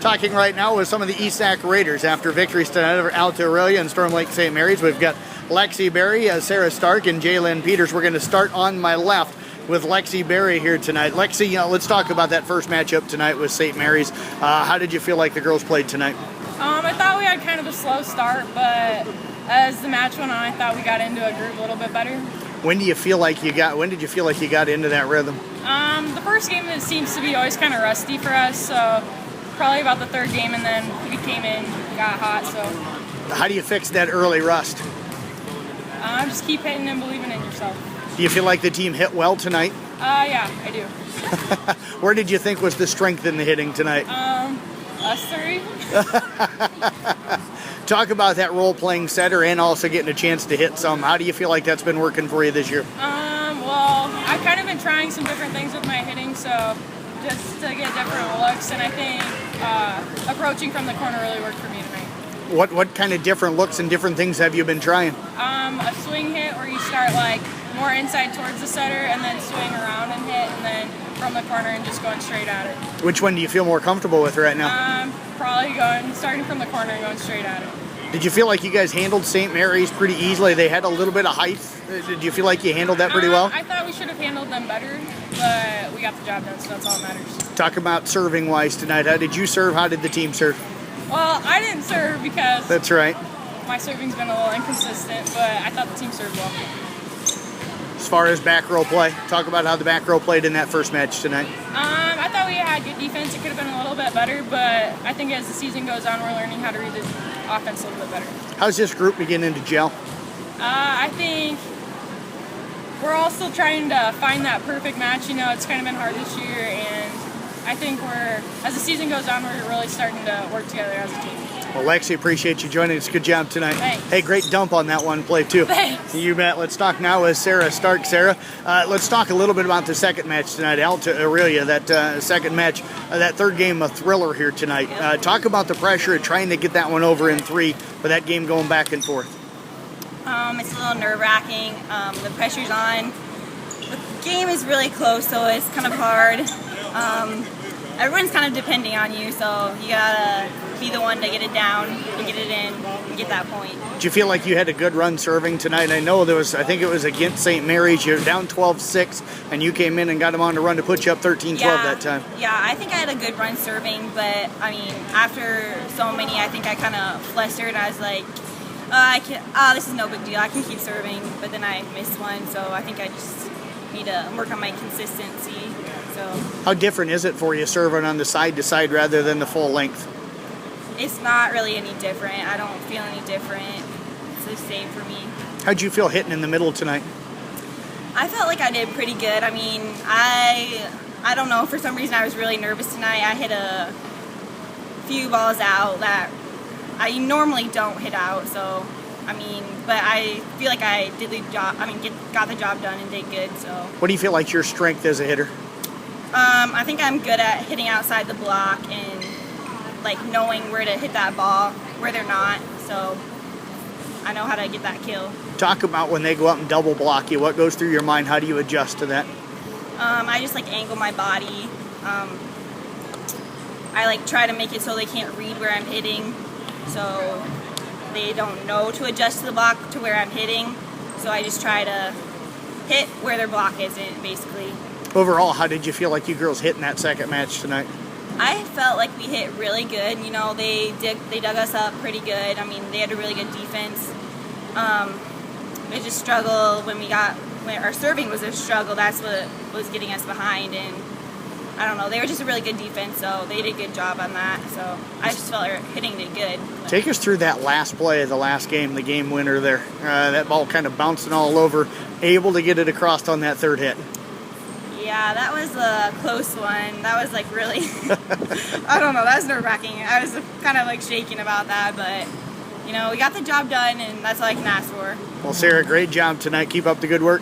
Talking right now with some of the ESAC Raiders after victories tonight over Alta and St Mary's. We've got Lexie Berry, Sarah Stark, and Jaylynn Peters. We're going to start on my left with Lexie Berry here tonight. Lexie, let's talk about that first matchup tonight with St. Mary's. How did you feel like the girls played tonight? I thought we had kind of a slow start, but as the match went on, I thought we got into a groove a little bit better. When did you feel like you got into that rhythm? The first game, it seems to be always kind of rusty for us, so probably about the third game, and then we came in, got hot. So how do you fix that early rust? Just keep hitting and believing in yourself. Do you feel like the team hit well tonight? Yeah, I do. Where did you think was the strength in the hitting tonight? Us three. Talk about that role-playing setter and also getting a chance to hit some. How do you feel like that's been working for you this year? Well, I've kind of been trying some different things with my hitting, so just to get different looks, and I think approaching from the corner really worked for me tonight. What kind of different looks and different things have you been trying? A swing hit where you start like more inside towards the setter and then swing around and hit, and then from the corner and just going straight at it. Which one do you feel more comfortable with right now? Probably starting from the corner and going straight at it. Did you feel like you guys handled St. Mary's pretty easily? They had a little bit of height. Did you feel like you handled that pretty well? I thought we should have handled them better, but we got the job done, so that's all that matters. Talk about serving-wise tonight. How did you serve? How did the team serve? Well, I didn't serve because that's right. My serving's been a little inconsistent, but I thought the team served well. As far as back row play, talk about how the back row played in that first match tonight. I thought we had good defense. It could have been a little bit better, but I think as the season goes on, we're learning how to read the offense a little bit better. How's this group beginning to gel? I think we're all still trying to find that perfect match. You know, it's kind of been hard this year, and I think as the season goes on, we're really starting to work together as a team. Well, Lexie, appreciate you joining us. Good job tonight. Thanks. Hey, great dump on that one play, too. Thanks. You bet. Let's talk now with Sarah Stark. Sarah, let's talk a little bit about the second match tonight. Alta Aurelia, that second match, that third game, a thriller here tonight. Yep. Talk about the pressure of trying to get that one over in 3, but that game going back and forth. It's a little nerve-wracking. The pressure's on. The game is really close, so it's kind of hard. Everyone's kind of depending on you, so you gotta be the one to get it down and get it in and get that point. Did you feel like you had a good run serving tonight? I know I think it was against St. Mary's. You're down 12-6, and you came in and got them on the run to put you up 13-12 that time. Yeah, I think I had a good run serving, but I mean, after so many, I think I kind of flustered. I was like, this is no big deal. I can keep serving, but then I missed one, so I think I just need to work on my consistency. So how different is it for you serving on the side to side rather than the full length? It's not really any different. I don't feel any different. It's the same for me. How'd you feel hitting in the middle tonight? I felt like I did pretty good. I mean, I don't know. For some reason, I was really nervous tonight. I hit a few balls out that I normally don't hit out. So, I mean, but I feel like I did the job. I mean, got the job done and did good. So. What do you feel like your strength as a hitter? I think I'm good at hitting outside the block and like knowing where to hit that ball where they're not. So I know how to get that kill. Talk about when they go up and double block you. What goes through your mind? How do you adjust to that? I just like angle my body. I like try to make it so they can't read where I'm hitting, so they don't know to adjust to the block to where I'm hitting. So I just try to hit where their block isn't, basically. Overall, how did you feel like you girls hit in that second match tonight? I felt like we hit really good. You know, they dug us up pretty good. I mean, they had a really good defense. We just struggled when our serving was a struggle. That's what was getting us behind, and I don't know. They were just a really good defense, so they did a good job on that. So I just felt like hitting it good. Take us through that last play of the last game, the game winner there. That ball kind of bouncing all over, able to get it across on that third hit. Yeah, that was a close one. That was like really, I don't know, that was nerve-wracking. I was kind of like shaking about that, but you know, we got the job done, and that's all I can ask for. Well, Sarah, great job tonight. Keep up the good work.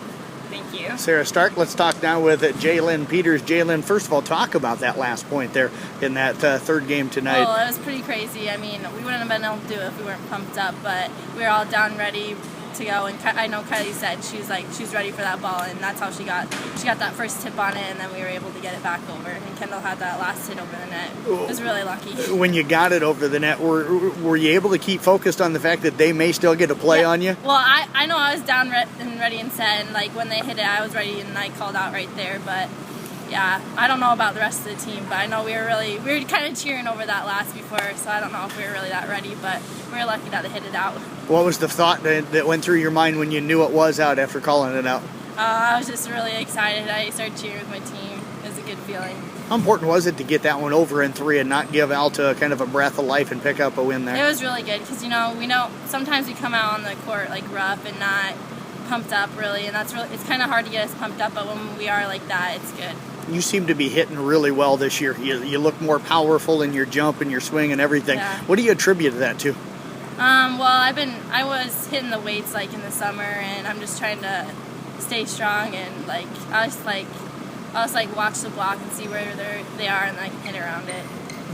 Thank you. Sarah Stark, let's talk now with Jaylynn Peters. Jaylynn, first of all, talk about that last point there in that third game tonight. Well, it was pretty crazy. I mean, we wouldn't have been able to do it if we weren't pumped up, but we were all down ready, to go, and I know Kylie said she was ready for that ball, and that's how she got that first tip on it, and then we were able to get it back over. And Kendall had that last hit over the net. It was really lucky. When you got it over the net, were you able to keep focused on the fact that they may still get a play on you? Well, I know I was down and ready and set, and like when they hit it, I was ready and I called out right there. But yeah, I don't know about the rest of the team, but I know we were kind of cheering over that last before, so I don't know if we were really that ready, but we were lucky that they hit it out. What was the thought that went through your mind when you knew it was out after calling it out? I was just really excited. I started cheering with my team. It was a good feeling. How important was it to get that one over in 3 and not give Alta kind of a breath of life and pick up a win there? It was really good because, we know sometimes we come out on the court like rough and not pumped up really, and it's kind of hard to get us pumped up, but when we are like that, it's good. You seem to be hitting really well this year. You look more powerful in your jump and your swing and everything. Yeah. What do you attribute that to? Well, I was hitting the weights like in the summer, and I'm just trying to stay strong, and like I was watch the block and see where they are, and I can hit around it.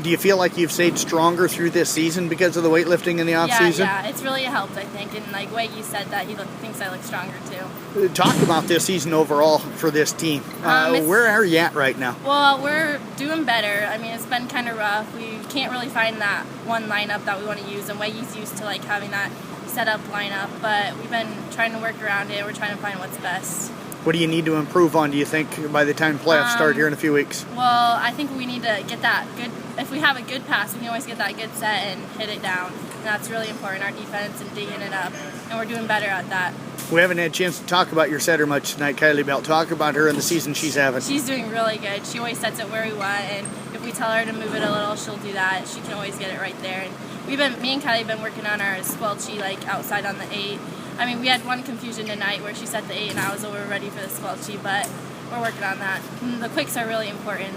Do you feel like you've stayed stronger through this season because of the weightlifting in the off season? Yeah, it's really helped, I think, and like Waggy said that he thinks I look stronger too. Talk about this season overall for this team. Where are you at right now? Well, we're doing better. I mean, it's been kind of rough. We can't really find that one lineup that we want to use, and Waggy's used to like having that set up lineup, but we've been trying to work around it. We're trying to find what's best. What do you need to improve on, do you think, by the time playoffs start here in a few weeks? Well, I think we need to get that good. If we have a good pass, we can always get that good set and hit it down. And that's really important, our defense and digging it up. And we're doing better at that. We haven't had a chance to talk about your setter much tonight, Kylie Bell. Talk about her and the season she's having. She's doing really good. She always sets it where we want, and if we tell her to move it a little, she'll do that. She can always get it right there. And me and Kylie have been working on our squelchy like outside on the 8. I mean, we had one confusion tonight where she set the 8 and I was over ready for the squelchy, but we're working on that. And the quicks are really important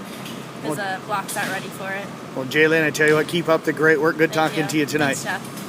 because the blocks aren't ready for it. Well, Jaylynn, I tell you what, keep up the great work. Good talking to you tonight. Thanks, Jeff.